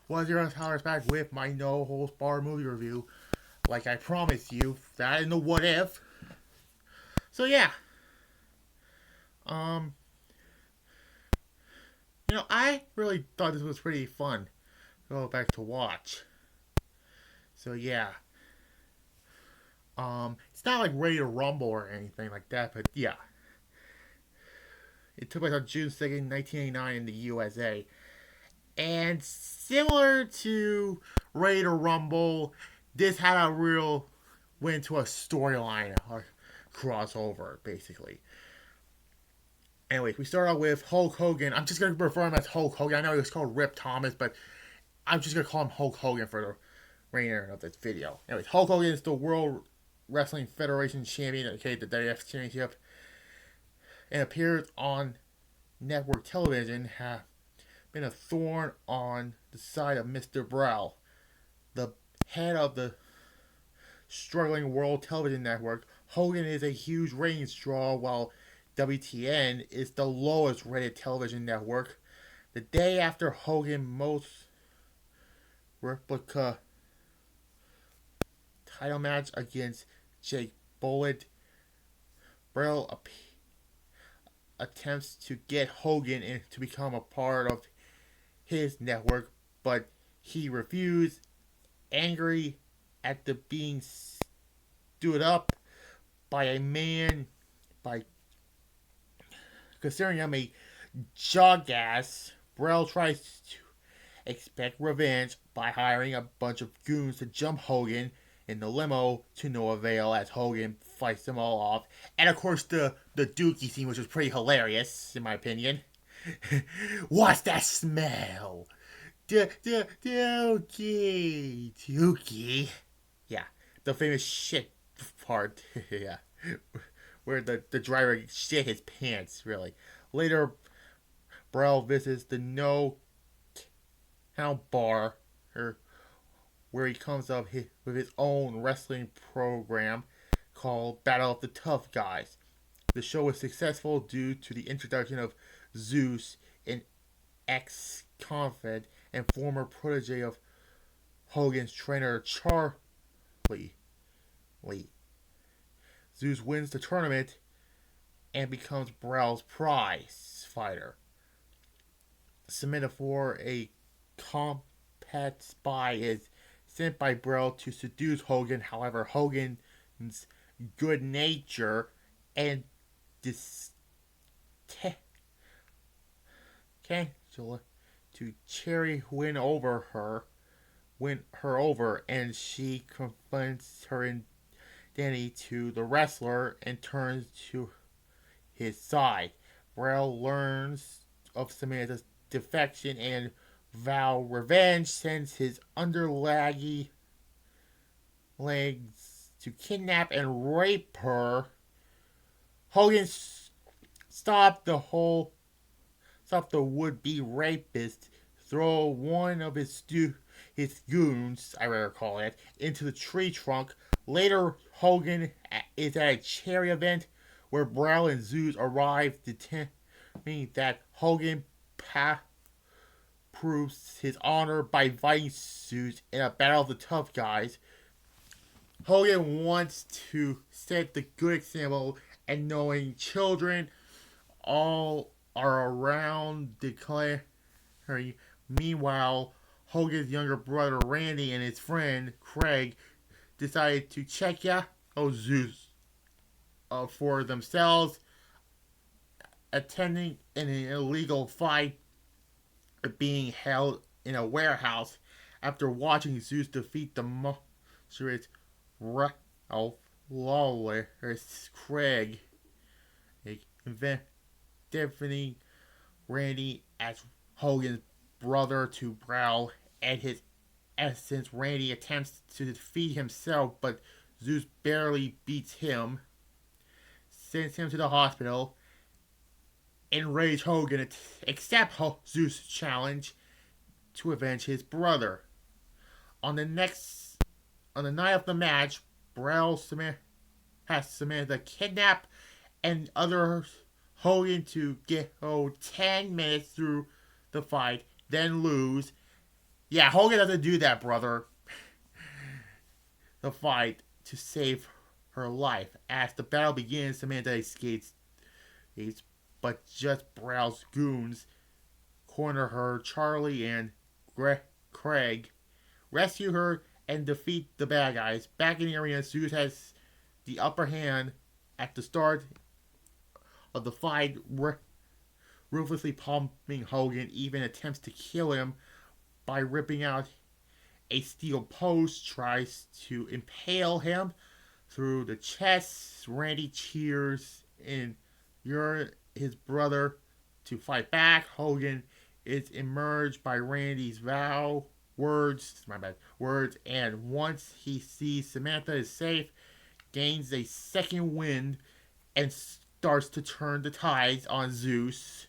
Was your Tyler's back with my no holds bar movie review, like I promised you. That in the what if. So yeah, um, I really thought this was pretty fun to go back to watch. So yeah, it's not like Ready to Rumble or anything like that, but yeah, it took place on June 2nd, 1989 in the USA. And similar to Ready to Rumble, this had a real went to a storyline or crossover, basically. Anyways, we start out with Hulk Hogan. I'm just gonna refer him as Hulk Hogan. I know he was called Rip Thomas, but I'm just gonna call him Hulk Hogan for the remainder of this video. Anyways, Hulk Hogan is the World Wrestling Federation champion, okay, the WWF Championship, and appears on network television. Have been a thorn on the side of Mr. Brow, the head of the struggling World Television Network. Hogan is a huge ratings draw, while WTN is the lowest rated television network. The day after Hogan's most replica title match against Jake Bullet, Braille attempts to get Hogan in to become a part of his network, but he refused, angry at the being stood up by a man by considering him a jackass. Braille tries to expect revenge by hiring a bunch of goons to jump Hogan in the limo, to no avail as Hogan fights them all off. And of course the Dookie scene, which was pretty hilarious in my opinion. What's that smell? Dookie. Yeah, the famous shit part. Yeah, where the driver shit his pants, really. Later, Braille visits the No Count Bar, where he comes up with his own wrestling program called Battle of the Tough Guys. The show was successful due to the introduction of Zeus, an ex-convict and former protege of Hogan's trainer Charlie. Zeus wins the tournament and becomes Brow's prize fighter. Submitted for a compact spy is sent by Braille to seduce Hogan. However, Hogan's good nature and Angela to Cherry win her over, and she confronts her identity to the wrestler and turns to his side. Braille learns of Samantha's defection and vow revenge, sends his underlaggy legs to kidnap and rape her. Hogan stopped the would-be rapist, throw one of his goons, I rather call it, into the tree trunk. Later, Hogan is at a charity event where Braille and Zeus arrive, determining that Hogan proves his honor by fighting Zeus in a battle of the tough guys. Hogan wants to set the good example, and knowing children all are around declaring. Meanwhile, Hogan's younger brother Randy and his friend Craig decided to check out Zeus for themselves, attending an illegal fight being held in a warehouse. After watching Zeus defeat the monstrous Ralph Lawler's Craig, defining Randy as Hogan's brother to Brow, and his essence, Randy attempts to defeat himself, but Zeus barely beats him, sends him to the hospital. Enraged, Hogan accepts Zeus' challenge to avenge his brother. On the night of the match, Brow has Samantha kidnapped and others Hogan to get 10 minutes through the fight, then lose, Yeah, Hogan doesn't do that, brother. The fight to save her life. As the battle begins, Samantha escapes, but just Brow's goons corner her. Charlie and Craig rescue her and defeat the bad guys. Back in the arena, Zeus has the upper hand at the start of the fight, ruthlessly pumping Hogan, even attempts to kill him by ripping out a steel post, tries to impale him through the chest. Randy cheers in his brother to fight back. Hogan is emerged by Randy's words, and once he sees Samantha is safe, gains a second wind and starts to turn the tides on Zeus.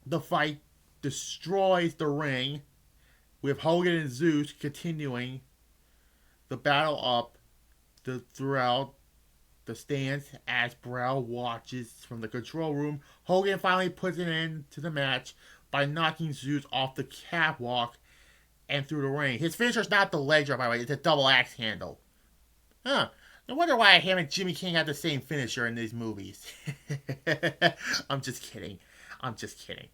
The fight destroys the ring, with Hogan and Zeus continuing the battle up throughout the stands as Brow watches from the control room. Hogan finally puts an end to the match by knocking Zeus off the catwalk and through the ring. His finisher's not the leg drop, by the way, it's a double axe handle. Huh. No wonder why him and Jimmy King had the same finisher in these movies. I'm just kidding. I'm just kidding.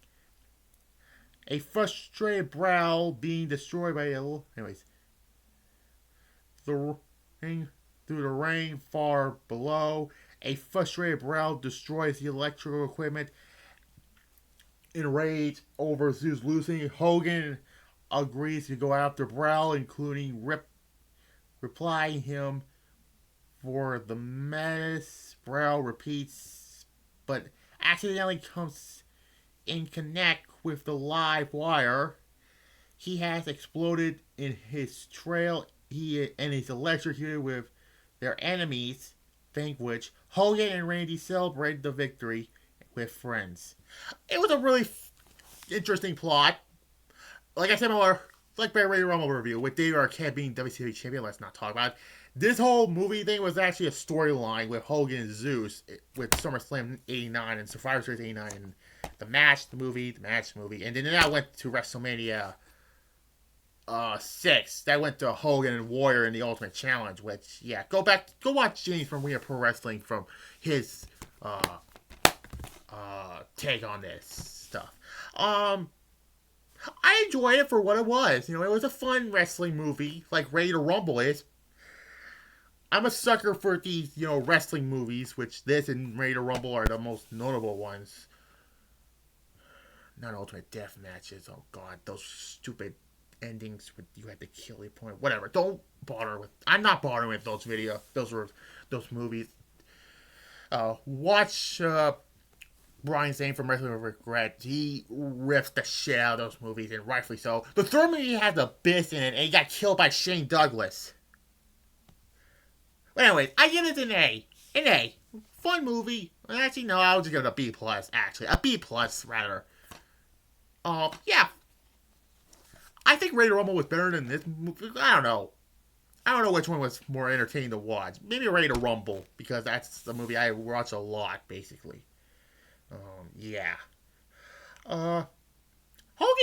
A frustrated Brow being destroyed by anyways. The ring through the rain far below. A frustrated Brow destroys the electrical equipment. Enraged over Zeus losing, Hogan agrees to go after Brow, including replying him for the mess. Brow repeats, but accidentally comes in connect with the live wire. He has exploded in his trail. He and is electrocuted with their enemies, which Hogan and Randy celebrate the victory with friends. It was a really interesting plot. Like I said, like my Ray Rumble review, with David Arquette being WCW champion, let's not talk about it. This whole movie thing was actually a storyline with Hogan and Zeus with SummerSlam 89 and Survivor Series 89 and the match, the match, and then that went to WrestleMania 6. That went to Hogan and Warrior in the Ultimate Challenge, which, yeah, go watch James from We Are Pro Wrestling from his take on this stuff. I enjoyed it for what it was. You know, it was a fun wrestling movie, like Ready to Rumble is. I'm a sucker for these, wrestling movies, which this and Ready to Rumble are the most notable ones. Not Ultimate Death matches. Oh God, those stupid endings with you had to kill your opponent. Whatever. Don't bother with. I'm not bothering with those those movies. Watch Brian Zane from Wrestling with Regret. He riffs the shit out of those movies, and rightfully so. The third movie has a bitch in it, and he got killed by Shane Douglas. But anyways, I give it an A. An A. Fun movie. Actually, no, I'll just give it a B+, actually. A B+, rather. Yeah. I think Ready to Rumble was better than this movie. I don't know. I don't know which one was more entertaining to watch. Maybe Ready to Rumble, because that's the movie I watch a lot, basically. Yeah. Hogan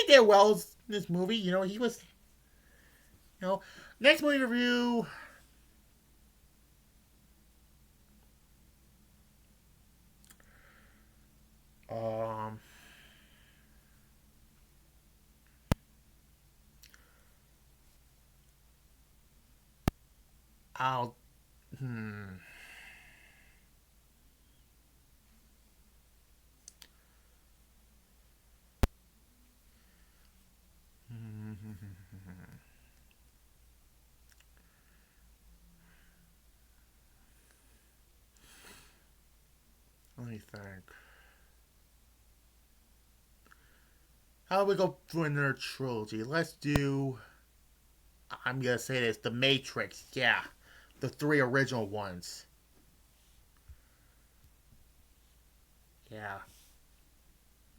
did well in this movie. He was... next movie review... I'll... Let me think. How do we go through another trilogy? Let's do... I'm gonna say this. The Matrix. Yeah. The 3 original ones. Yeah.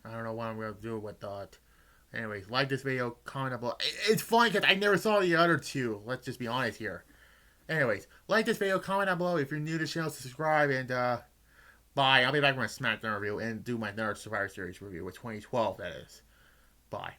I don't know what I'm gonna do with that. Anyways, like this video, comment below. It's funny because I never saw the other 2. Let's just be honest here. Anyways, like this video, comment down below. If you're new to the channel, subscribe, and bye. I'll be back with my SmackDown review and do my Nother Survivor Series review with 2012, that is. Bye.